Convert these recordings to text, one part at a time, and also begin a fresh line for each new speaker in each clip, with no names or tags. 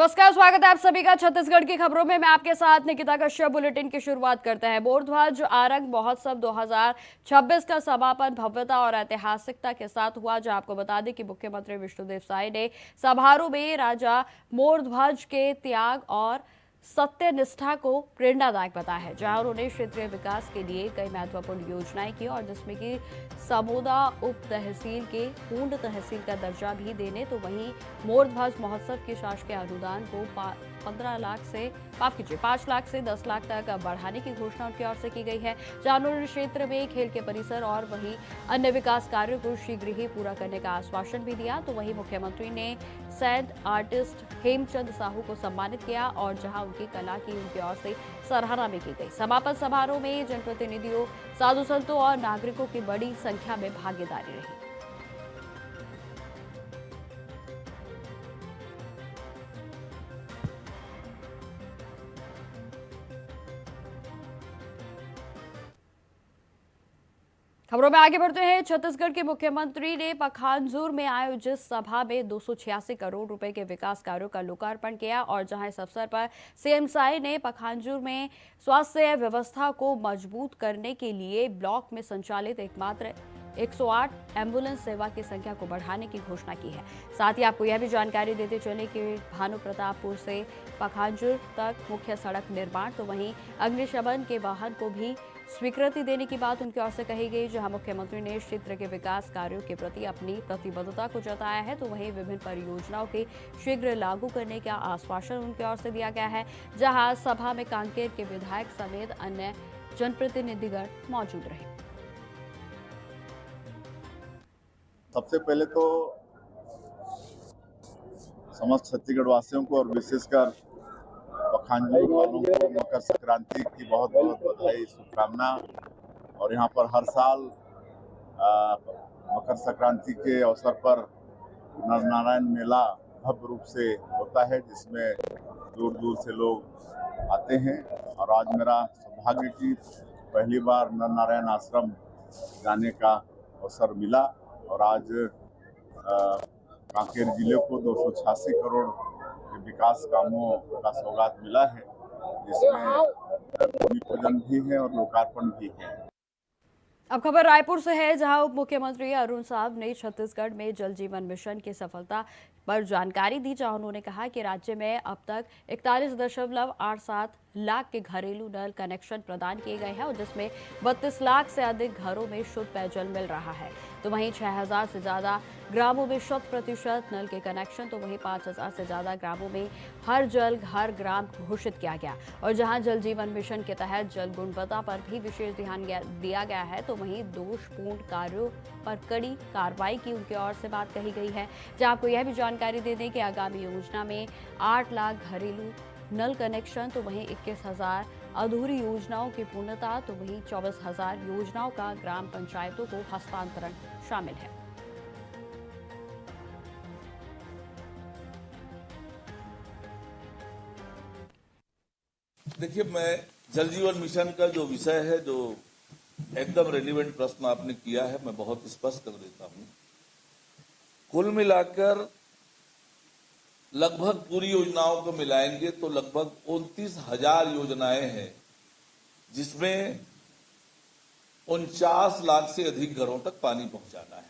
नमस्कार, स्वागत है आप सभी का छत्तीसगढ़ की खबरों में। मैं आपके साथ निकिता कश्यप। बुलेटिन की शुरुआत करते हैं। मोरध्वज आरंग महोत्सव 2026 का समापन भव्यता और ऐतिहासिकता के साथ हुआ, जहां आपको बता दें कि मुख्यमंत्री विष्णुदेव साय ने समारोह में राजा मोरध्वज के त्याग और सत्य निष्ठा को प्रेरणादायक बताया है, जहां उन्होंने क्षेत्रीय विकास के लिए कई महत्वपूर्ण योजनाएं की और जिसमें कि समोदा उप तहसील के पूर्ण तहसील का दर्जा भी देने, तो वहीं मोरध्वज महोत्सव की शासकीय अनुदान को 5 लाख से 10 लाख तक बढ़ाने की घोषणा उनकी ओर से की गई है, जहां उन्होंने क्षेत्र में खेल के परिसर और वहीं अन्य विकास कार्यों को शीघ्र ही पूरा करने का आश्वासन भी दिया। तो वहीं मुख्यमंत्री ने सैंड आर्टिस्ट हेमचंद साहू को सम्मानित किया और जहां उनकी कला की उनकी ओर से सराहना भी की गई। समापन समारोह में जनप्रतिनिधियों, साधु संतों और नागरिकों की बड़ी संख्या में भागीदारी रही। खबरों में आगे बढ़ते हैं। छत्तीसगढ़ के मुख्यमंत्री ने पखांजूर में आयोजित सभा में 286 करोड़ रुपए के विकास कार्यों का लोकार्पण किया और जहां इस अवसर पर सीएम साय ने पखांजूर में स्वास्थ्य व्यवस्था को मजबूत करने के लिए ब्लॉक में संचालित एकमात्र 108 एम्बुलेंस सेवा की संख्या को बढ़ाने की घोषणा की है। साथ ही आपको यह भी जानकारी देते चले कि भानु प्रतापपुर से पखांजूर तक मुख्य सड़क निर्माण, तो वहीं अग्निशमन के वाहन को भी स्वीकृति देने की बात उनकी ओर से कही गई, जहां मुख्यमंत्री ने क्षेत्र के विकास कार्यों के प्रति अपनी प्रतिबद्धता को जताया है। तो वहीं विभिन्न परियोजनाओं के शीघ्र लागू करने का आश्वासन उनकी ओर से दिया गया है, जहां सभा में कांकेर के विधायक समेत अन्य जनप्रतिनिधिगण मौजूद रहे।
सबसे पहले तो समस्त छत्तीसगढ़ वासियों को और विशेषकर पखांजूर वालों को मकर संक्रांति की बहुत बहुत बधाई, शुभकामना। और यहाँ पर हर साल मकर संक्रांति के अवसर पर नर नारायण मेला भव्य रूप से होता है, जिसमें दूर दूर से लोग आते हैं। और आज मेरा सौभाग्य कि पहली बार नर नारायण आश्रम जाने का अवसर मिला और आज कांकेर जिले को 286 करोड़ के विकास कामों का सौगात मिला है, जिसमें भूमि पूजन भी है और लोकार्पण भी है।
अब खबर रायपुर से है, जहां उप मुख्यमंत्री अरुण साव ने छत्तीसगढ़ में जल जीवन मिशन की सफलता पर जानकारी दी, जहां उन्होंने कहा कि राज्य में अब तक 41.87 लाख के घरेलू नल कनेक्शन प्रदान किए गए हैं और जिसमें 32 लाख से अधिक घरों में शुद्ध पेयजल मिल रहा है। तो वहीं 6000 से ज्यादा ग्रामों में 100% नल के कनेक्शन, तो वहीं 5000 से ज्यादा ग्रामों में हर जल हर ग्राम घोषित किया गया। और जहां जल जीवन मिशन के तहत जल गुणवत्ता पर भी विशेष ध्यान दिया गया है, तो वहीं दोषपूर्ण कार्यों पर कड़ी कार्रवाई की उनकी ओर से बात कही गई है। जहां आपको यह भी जानकारी दे दें कि आगामी योजना में 8 लाख घरेलू नल कनेक्शन, तो वहीं 21,000 अधूरी योजनाओं की पूर्णता, तो वहीं 24,000 योजनाओं का ग्राम पंचायतों को हस्तांतरण शामिल है।
देखिए, मैं जल जीवन मिशन का जो विषय है, जो एकदम रेलिवेंट प्रश्न आपने किया है, मैं बहुत स्पष्ट कर देता हूं। कुल मिलाकर लगभग पूरी योजनाओं को मिलाएंगे तो लगभग 29,000 योजनाएं हैं, जिसमें 49 लाख से अधिक घरों तक पानी पहुंचाना है।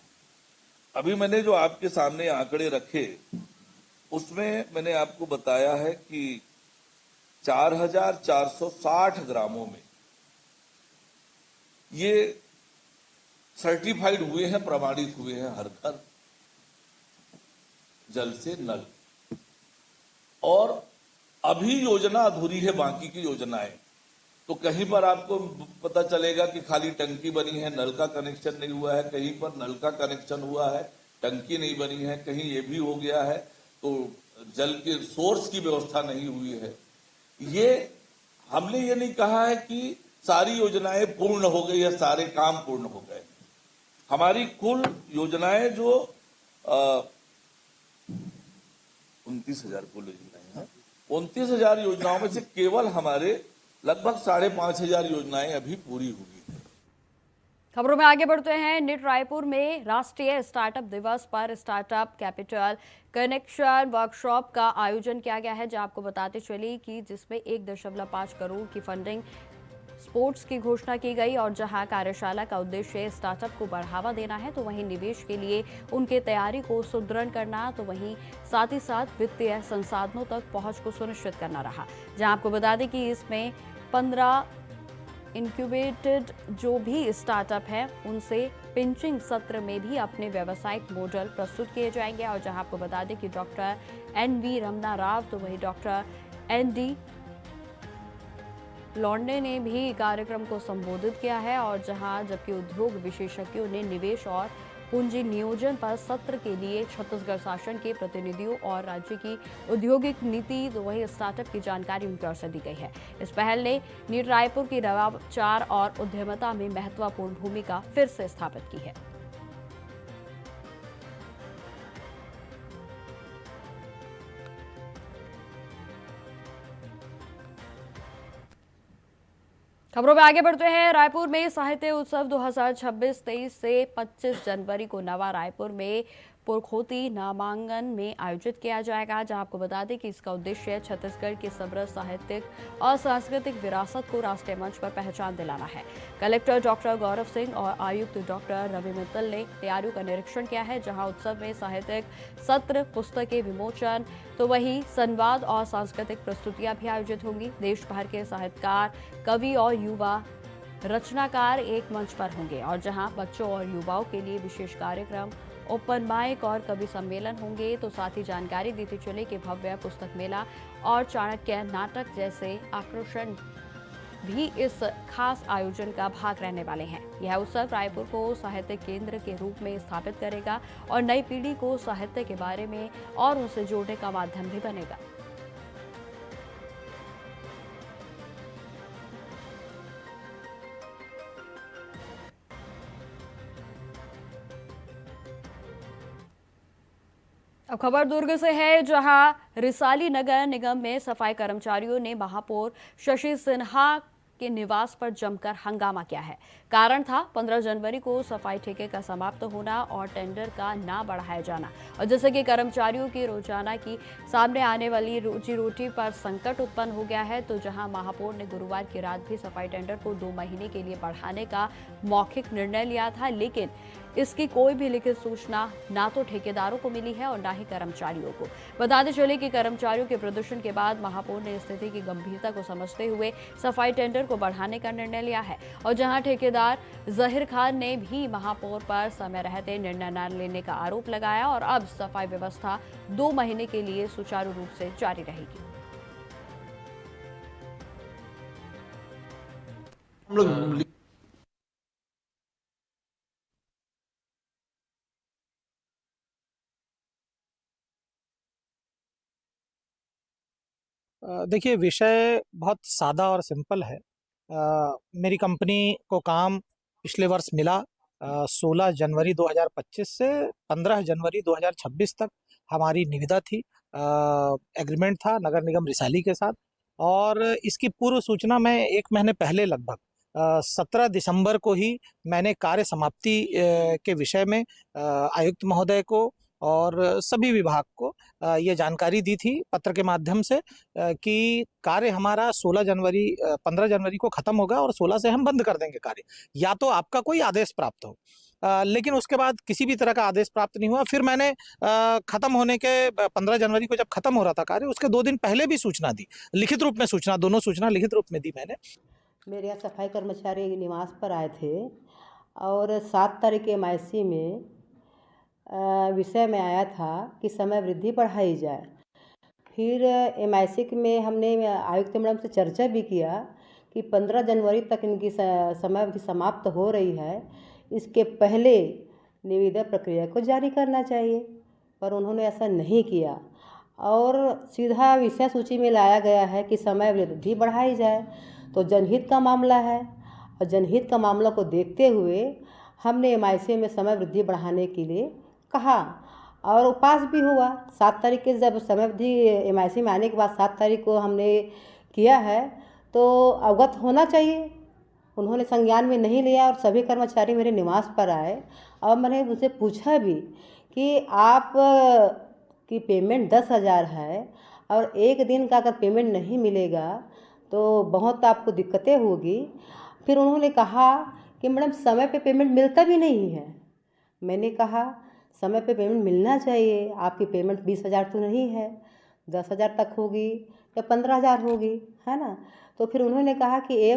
अभी मैंने जो आपके सामने आंकड़े रखे, उसमें मैंने आपको बताया है कि 4,460 ग्रामों में ये सर्टिफाइड हुए हैं, प्रमाणित हुए हैं हर घर जल से नल। और अभी योजना अधूरी है, बाकी की योजनाएं। तो कहीं पर आपको पता चलेगा कि खाली टंकी बनी है, नल का कनेक्शन नहीं हुआ है, कहीं पर नल का कनेक्शन हुआ है, टंकी नहीं बनी है, कहीं ये भी हो गया है, तो जल के सोर्स की व्यवस्था नहीं हुई है। ये हमने ये नहीं कहा है कि सारी योजनाएं पूर्ण हो गई या सारे काम पूर्ण हो गए। हमारी कुल योजनाएं जो 29,000 कुल योजनाएं हैं, 29,000 योजनाओं में से केवल हमारे लगभग 5,500 योजनाएं अभी पूरी हुई है।
खबरों में आगे बढ़ते हैं। निट रायपुर में राष्ट्रीय स्टार्टअप दिवस पर स्टार्टअप कैपिटल कनेक्शन वर्कशॉप का आयोजन किया गया है, जहां आपको बताते चले कि जिसमें 1.5 करोड़ की फंडिंग स्पोर्ट्स की घोषणा की गई। और जहां कार्यशाला का उद्देश्य स्टार्टअप को बढ़ावा देना है, तो वहीं निवेश के लिए उनके तैयारी को सुदृढ़ करना, तो वहीं साथ ही साथ वित्तीय संसाधनों तक पहुंच को सुनिश्चित करना रहा। जहां आपको बता दें कि इसमें 15 इंक्यूबेटेड जो भी स्टार्टअप है उनसे पिंचिंग सत्र में भी अपने व्यावसायिक मॉडल प्रस्तुत किए जाएंगे। और जहां आपको बता दें कि डॉक्टर NV रमना राव, तो वहीं डॉक्टर ND लॉन्डे ने भी कार्यक्रम को संबोधित किया है। और जबकि उद्योग विशेषज्ञों ने निवेश और पूंजी नियोजन पर सत्र के लिए छत्तीसगढ़ शासन के प्रतिनिधियों और राज्य की औद्योगिक नीति, तो वही स्टार्टअप की जानकारी उनकी ओर से दी गई है। इस पहल ने नीट रायपुर की नवाचार और उद्यमिता में महत्वपूर्ण भूमिका फिर से स्थापित की है। खबरों में आगे बढ़ते हैं। रायपुर में साहित्य उत्सव 2026-23 से 25 जनवरी को नवा रायपुर में पुरखोती नामांगन में आयोजित किया जाएगा। जहां आपको बता दें कि इसका उद्देश्य छत्तीसगढ़ की समृद्ध साहित्यिक और सांस्कृतिक विरासत को राष्ट्रीय मंच पर पहचान दिलाना है। कलेक्टर डॉक्टर गौरव सिंह और आयुक्त डॉक्टर रवि मित्तल ने तैयारियों का निरीक्षण किया है। जहां उत्सव में साहित्यिक सत्र, पुस्तकें विमोचन, तो वहीं संवाद और सांस्कृतिक प्रस्तुतियां भी आयोजित होंगी। देश भर के साहित्यकार, कवि और युवा रचनाकार एक मंच पर होंगे। और जहां बच्चों और युवाओं के लिए विशेष कार्यक्रम, ओपन माइक और कवि सम्मेलन होंगे। तो साथ ही जानकारी देते चले कि भव्य पुस्तक मेला और चाणक्य नाटक जैसे आकर्षण भी इस खास आयोजन का भाग रहने वाले हैं। यह उत्सव रायपुर को साहित्य केंद्र के रूप में स्थापित करेगा और नई पीढ़ी को साहित्य के बारे में और उनसे जोड़ने का माध्यम भी बनेगा। अब खबर दुर्ग से है, जहां रिसाली नगर निगम में सफाई कर्मचारियों ने महापौर शशि सिन्हा के निवास पर जमकर हंगामा किया है। कारण था 15 जनवरी को सफाई ठेके का समाप्त होना और टेंडर का ना बढ़ाया जाना। और जैसे कि कर्मचारियों की रोजाना की सामने आने वाली रोजी रोटी पर संकट उत्पन्न हो गया है, तो जहां महापौर ने गुरुवार की रात भी सफाई टेंडर को 2 महीने के लिए बढ़ाने का मौखिक निर्णय लिया था, लेकिन इसकी कोई भी लिखित सूचना ना तो ठेकेदारों को मिली है और ना ही कर्मचारियों को। बताते चले कि कर्मचारियों के प्रदर्शन के बाद महापौर ने स्थिति की गंभीरता को समझते हुए सफाई टेंडर को बढ़ाने का निर्णय लिया है। और जहां ठेकेदार जहीर खान ने भी महापौर पर समय रहते निर्णय न लेने का आरोप लगाया और अब सफाई व्यवस्था 2 महीने के लिए सुचारू रूप से जारी रहेगी।
हम लोग देखिए, विषय बहुत सादा और सिंपल है। मेरी कंपनी को काम पिछले वर्ष मिला 16 जनवरी 2025 से 15 जनवरी 2026 तक हमारी निविदा थी। एग्रीमेंट था नगर निगम रिसाली के साथ और इसकी पूर्व सूचना मैं 1 महीने पहले लगभग 17 दिसंबर को ही मैंने कार्य समाप्ति के विषय में आयुक्त महोदय को और सभी विभाग को ये जानकारी दी थी पत्र के माध्यम से कि कार्य हमारा 15 जनवरी को खत्म होगा और 16 से हम बंद कर देंगे कार्य, या तो आपका कोई आदेश प्राप्त हो। लेकिन उसके बाद किसी भी तरह का आदेश प्राप्त नहीं हुआ। फिर मैंने खत्म होने के 15 जनवरी को जब खत्म हो रहा था कार्य, उसके 2 दिन पहले भी सूचना दी, लिखित रूप में सूचना, दोनों सूचना लिखित रूप में दी मैंने।
मेरे यहाँ सफाई कर्मचारी निवास पर आए थे और 7 तारीख के MIC में विषय में आया था कि समय वृद्धि बढ़ाई जाए। फिर MIC में हमने आयुक्त मैडम से चर्चा भी किया कि 15 जनवरी तक इनकी समय अवधि समाप्त हो रही है, इसके पहले निविदा प्रक्रिया को जारी करना चाहिए, पर उन्होंने ऐसा नहीं किया और सीधा विषय सूची में लाया गया है कि समय वृद्धि बढ़ाई जाए। तो जनहित का मामला है और जनहित का मामला को देखते हुए हमने MIC में समय वृद्धि बढ़ाने के लिए कहा और वो पास भी हुआ। 7 तारीख के जब समय अवधि MIC में आने के बाद 7 तारीख को हमने किया है, तो अवगत होना चाहिए उन्होंने संज्ञान में नहीं लिया और सभी कर्मचारी मेरे निवास पर आए और मैंने उनसे पूछा भी कि आप की पेमेंट 10,000 है और एक दिन का अगर पेमेंट नहीं मिलेगा तो बहुत आपको दिक्कतें होगी। फिर उन्होंने कहा कि मैडम समय पे पेमेंट मिलता भी नहीं है। मैंने कहा समय पे पेमेंट मिलना चाहिए, आपकी पेमेंट 20,000 तो नहीं है, 10,000 तक होगी या 15,000 होगी, है ना। तो फिर उन्होंने कहा कि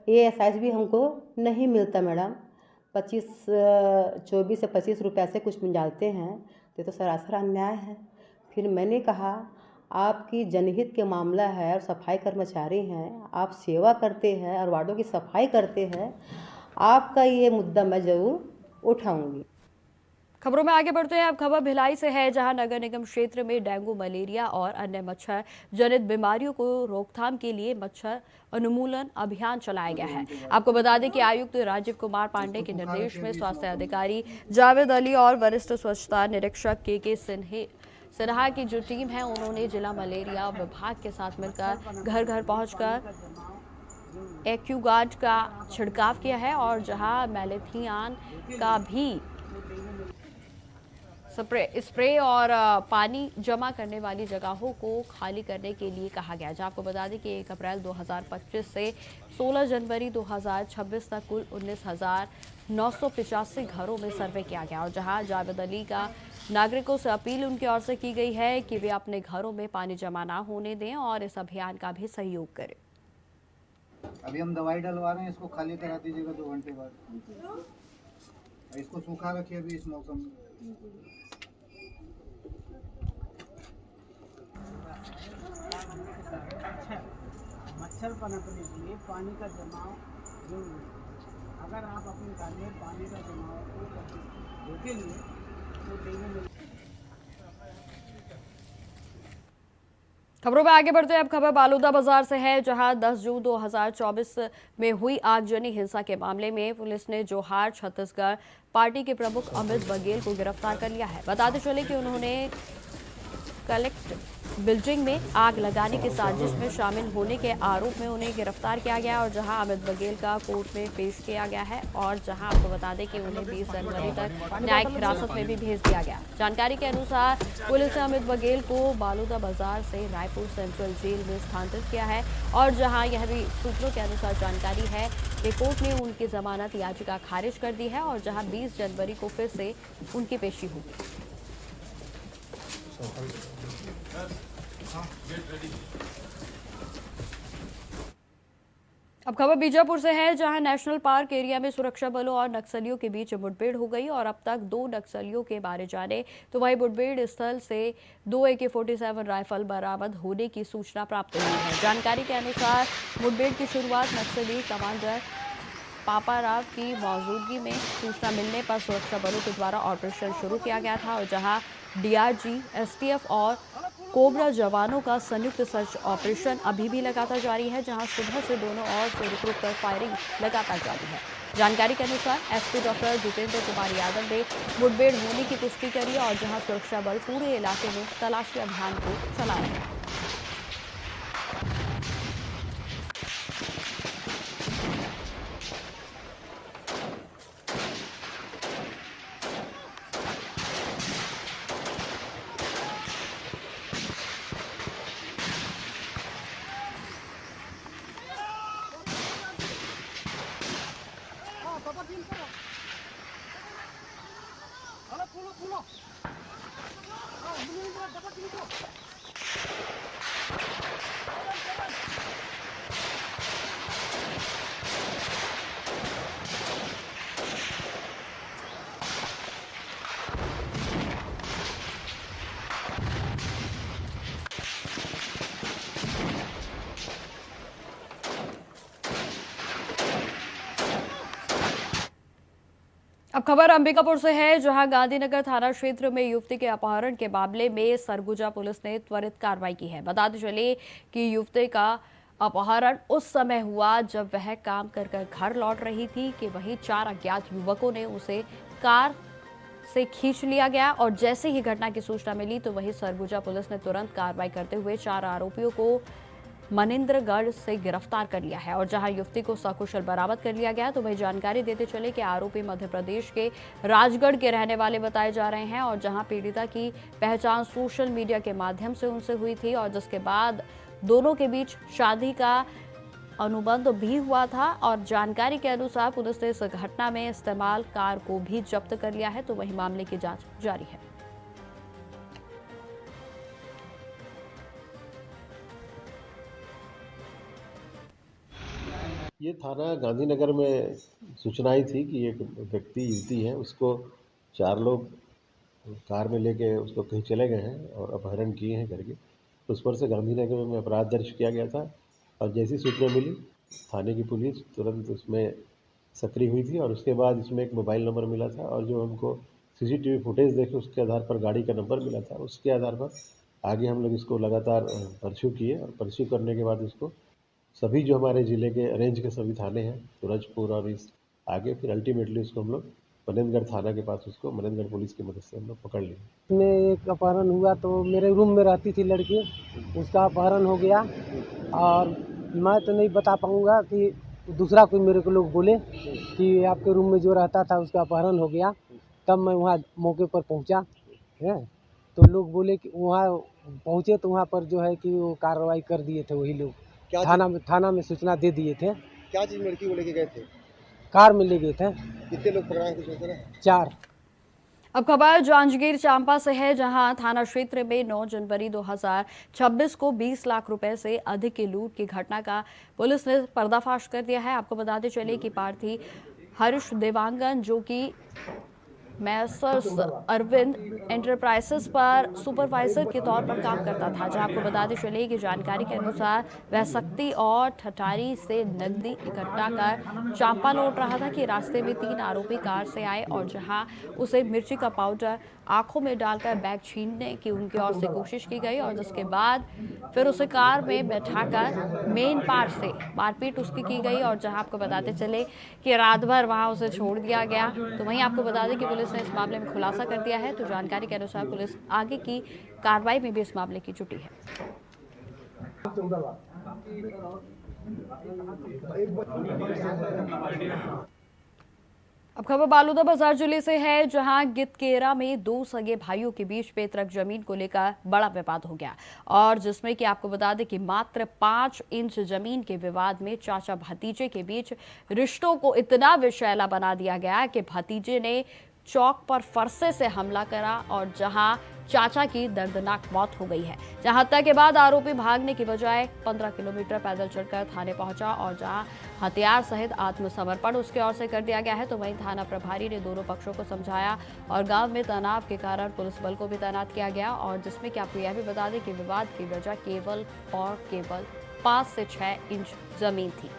ASIS भी हमको नहीं मिलता मैडम, 24 से 25 रुपया से कुछ मिल जाते हैं, तो सरासर अन्याय है। फिर मैंने कहा आपकी जनहित के मामला है और सफाई कर्मचारी हैं, आप सेवा करते हैं और वार्डों की सफाई करते हैं, आपका ये मुद्दा मैं ज़रूर उठाऊंगी।
खबरों में आगे बढ़ते हैं। अब खबर भिलाई से है, जहां नगर निगम क्षेत्र में डेंगू, मलेरिया और अन्य मच्छर जनित बीमारियों को रोकथाम के लिए मच्छर उन्मूलन अभियान चलाया गया है। आपको बता दें कि आयुक्त राजीव कुमार पांडे के निर्देश में स्वास्थ्य अधिकारी जावेद अली और वरिष्ठ स्वच्छता निरीक्षक के सिन्हा की जो टीम है, उन्होंने जिला मलेरिया विभाग के साथ मिलकर घर घर पहुंचकर एक्यूगार्ड का छिड़काव किया है और जहां मैलेथियान का भी स्प्रे और पानी जमा करने वाली जगहों को खाली करने के लिए कहा गया। जहां आपको बता दें कि 1 अप्रैल 2025 से 16 जनवरी 2026 तक कुल 19,985 घरों में सर्वे किया गया और जहां जावेद अली का नागरिकों से अपील उनकी ओर से की गई है कि वे अपने घरों में पानी जमा ना होने दें और इस अभियान का भी सहयोग करें।
अभी हम दवाई डलवा रहे हैं, इसको खाली करा दीजिएगा 2 घंटे बाद। इसको सूखा रखिए अभी इस मौसम में।
मच्छर पनपने के लिए पानी का जमाव जरूरी है। अगर आप अपने घर में पानी का जमाव को रोकेंगे तो डेंगू।
खबरों में आगे बढ़ते हैं। अब खबर बालूदा बाजार से है, जहां 10 जून 2024 में हुई आगजनी हिंसा के मामले में पुलिस ने जोहार छत्तीसगढ़ पार्टी के प्रमुख अमित बघेल को गिरफ्तार कर लिया है। बताते चले कि उन्होंने कलेक्ट बिल्डिंग में आग लगाने की साजिश में शामिल होने के आरोप में उन्हें गिरफ्तार किया गया और जहां अमित बघेल का कोर्ट में पेश किया गया है और जहां आपको बता दें कि उन्हें 20 जनवरी तक न्यायिक हिरासत में भी भेज दिया गया। जानकारी के अनुसार पुलिस ने अमित बघेल को बालूदा बाजार से रायपुर सेंट्रल जेल में स्थानांतरित किया है और जहां यह भी सूत्रों के अनुसार जानकारी है कि कोर्ट ने उनकी जमानत याचिका खारिज कर दी है और जहां 20 जनवरी को फिर से उनकी पेशी होगी। अब खबर बीजापुर से है, जहां नेशनल पार्क एरिया में सुरक्षा बलों और नक्सलियों के बीच मुठभेड़ हो गई और अब तक 2 नक्सलियों के मारे जाने तो वहीं मुठभेड़ स्थल से 2 AK-47 राइफल बरामद होने की सूचना प्राप्त हुई है। जानकारी के अनुसार मुठभेड़ की शुरुआत नक्सली कमांडर पापाराव की मौजूदगी में सूचना मिलने पर सुरक्षा बलों के द्वारा ऑपरेशन शुरू किया गया था और जहां DRG, STF और कोबरा जवानों का संयुक्त सर्च ऑपरेशन अभी भी लगातार जारी है, जहां सुबह से दोनों ओर से रुक कर फायरिंग लगातार जारी है। जानकारी के अनुसार SP डॉक्टर जितेंद्र कुमार यादव ने मुठभेड़ होने की पुष्टि करी और जहां सुरक्षा बल पूरे इलाके में तलाशी अभियान को चला रहे हैं। अब खबर अंबिकापुर से है, जहां गांधीनगर थाना क्षेत्र में युवती के अपहरण के मामले में सरगुजा पुलिस ने त्वरित कार्रवाई की है। बताते चले कि युवती का अपहरण उस समय हुआ जब वह काम कर घर लौट रही थी कि वहीं 4 अज्ञात युवकों ने उसे कार से खींच लिया गया और जैसे ही घटना की सूचना मिली तो वहीं सरगुजा पुलिस ने तुरंत कार्रवाई करते हुए 4 आरोपियों को मनिंद्रगढ़ से गिरफ्तार कर लिया है और जहां युवती को सकुशल बरामद कर लिया गया। तो वही जानकारी देते चले कि आरोपी मध्य प्रदेश के राजगढ़ के रहने वाले बताए जा रहे हैं और जहां पीड़िता की पहचान सोशल मीडिया के माध्यम से उनसे हुई थी और जिसके बाद दोनों के बीच शादी का अनुबंध भी हुआ था। और जानकारी के अनुसार पुलिस ने इस घटना में इस्तेमाल कार को भी जब्त कर लिया है। तो वही मामले की जांच जारी है।
ये थाना गांधीनगर में सूचना आई थी कि एक व्यक्ति युवती है, उसको 4 लोग कार में लेके उसको कहीं चले गए हैं और अपहरण किए हैं करके। उस पर से गांधीनगर में अपराध दर्ज किया गया था और जैसी सूचना मिली थाने की पुलिस तुरंत उसमें सक्रिय हुई थी और उसके बाद इसमें एक मोबाइल नंबर मिला था और जो हमको सीसीटीवी फुटेज देखे उसके आधार पर गाड़ी का नंबर मिला था। उसके आधार पर आगे हम लोग इसको लगातार परस्यू किए और परस्यू करने के बाद उसको सभी जो हमारे ज़िले के रेंज के सभी थाने हैं सूरजपुर और इस आगे फिर अल्टीमेटली उसको हम लोग मनेंद्रगढ़ थाना के पास उसको मनेंद्रगढ़ पुलिस की मदद से हम लोग पकड़ लिए।
में एक अपहरण हुआ तो मेरे रूम में रहती थी लड़की, उसका अपहरण हो गया और मैं तो नहीं बता पाऊँगा कि दूसरा कोई मेरे को लोग बोले कि आपके रूम में जो रहता था उसका अपहरण हो गया। तब मैं वहाँ मौके पर पहुँचा है तो लोग बोले कि वहाँ पहुँचे तो वहाँ पर जो है कि वो कार्रवाई कर दिए थे वही लोग। थाना में सूचना दे दिए थे।
क्या चीज लड़की को लेके गए थे?
कार में ले गए थे।
कितने लोग पकड़ाए कुछ पता है?
4।
अब खबर जांजगीर चांपा से है, जहां थाना क्षेत्र में 9 जनवरी 2026 को 20 लाख रुपए से अधिक की लूट की घटना का पुलिस ने पर्दाफाश कर दिया है। आपको बताते चले कि पार्थी हर्ष देवांगन जो कि मैसर्स अरविंद एंटरप्राइजेस पर सुपरवाइजर के तौर पर काम करता था। जहां आपको बताते चले कि जानकारी के अनुसार वह सक्ती और ठठारी से नकदी इकट्ठा कर चांपा लौट रहा था कि रास्ते में 3 आरोपी कार से आए और जहां उसे मिर्ची का पाउडर आंखों में डालकर बैग छीनने की उनकी ओर से कोशिश की गई और जिसके बाद फिर उसे कार में बैठाकर मेन पार्ट से मारपीट उसकी की गई और जहां आपको बताते चले कि रात भर वहां उसे छोड़ दिया गया। तो वहीं आपको बता दें कि पुलिस ने इस मामले में खुलासा कर दिया है। तो जानकारी के अनुसार पुलिस आगे की कार्रवाई में भी इस मामले की जुटी है। अब खबर बालूदा बाजार जिले से है, जहां गितकेरा में 2 सगे भाइयों के बीच पेतरक जमीन को लेकर बड़ा विवाद हो गया और जिसमें कि आपको बता दें कि मात्र 5 इंच जमीन के विवाद में चाचा भतीजे के बीच रिश्तों को इतना विषैला बना दिया गया कि भतीजे ने चौक पर फरसे से हमला करा और जहां चाचा की दर्दनाक मौत हो गई है। जहां हत्या के बाद आरोपी भागने की बजाय 15 किलोमीटर पैदल चलकर थाने पहुंचा और जहां हथियार सहित आत्मसमर्पण उसकी ओर से कर दिया गया है। तो वहीं थाना प्रभारी ने दोनों पक्षों को समझाया और गांव में तनाव के कारण पुलिस बल को भी तैनात किया गया और जिसमें कि आपको यह भी बता दें कि विवाद की वजह केवल 5 से 6 इंच जमीन थी।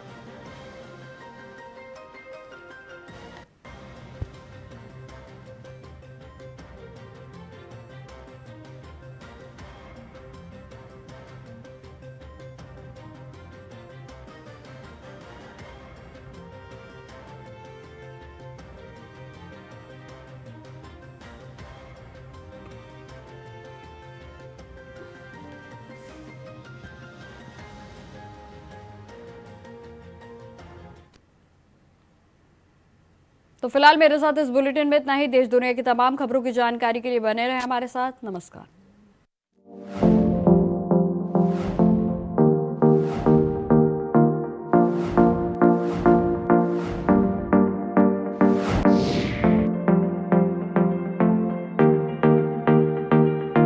तो फिलहाल मेरे साथ इस बुलेटिन में इतना ही। देश दुनिया की तमाम खबरों की जानकारी के लिए बने रहे हमारे साथ। नमस्कार।